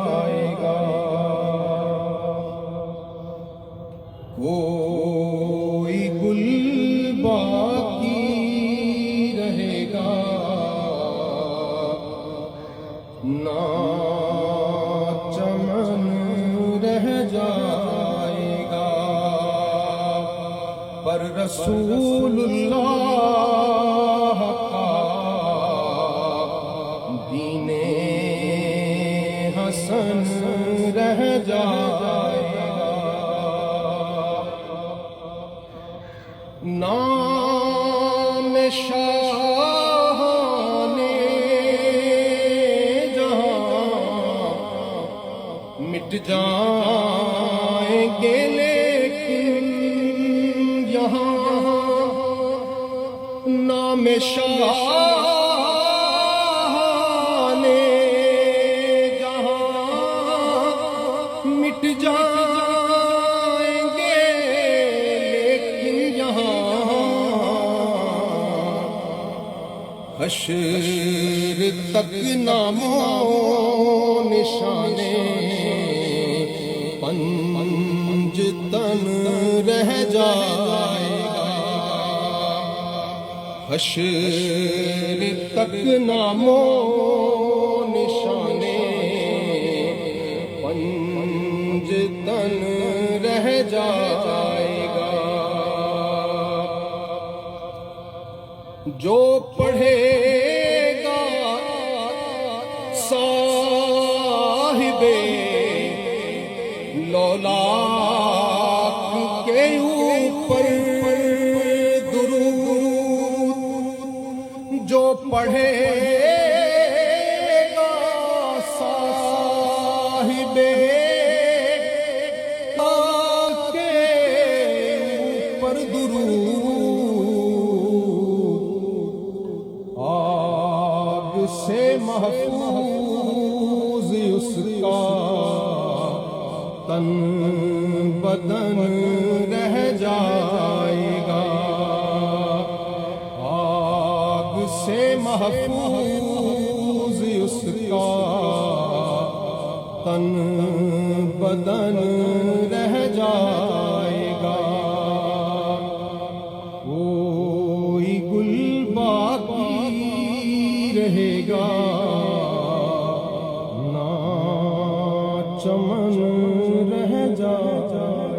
جائے گا، کوئی گل باقی رہے گا، نہ چمن رہ جائے گا، پر رسول اللہ کا دین حسن رہ جائے گا، نام شاہ نے جہاں مٹ جائیں گے، لیکن یہاں نام شاہ نے جہاں مٹ جائیں گے، لیکن یہاں حشر تک نام و نشانے پنج تن رہ جائے گا، حشر تک نام و نشانے پنج تن رہ جائے گا، جو پڑھے گا صاحب لولاک کے اوپر درود، جو پڑھے گا صاحب لولاک کے اوپر درود، آگ سے محفوظ اس کا تن بدن رہ جائے گا، آگ سے محفوظ اس کا تن بدن رہ جائے گا، کوئی گل باقی رہے گا، نہ چمن رہ جائے گا۔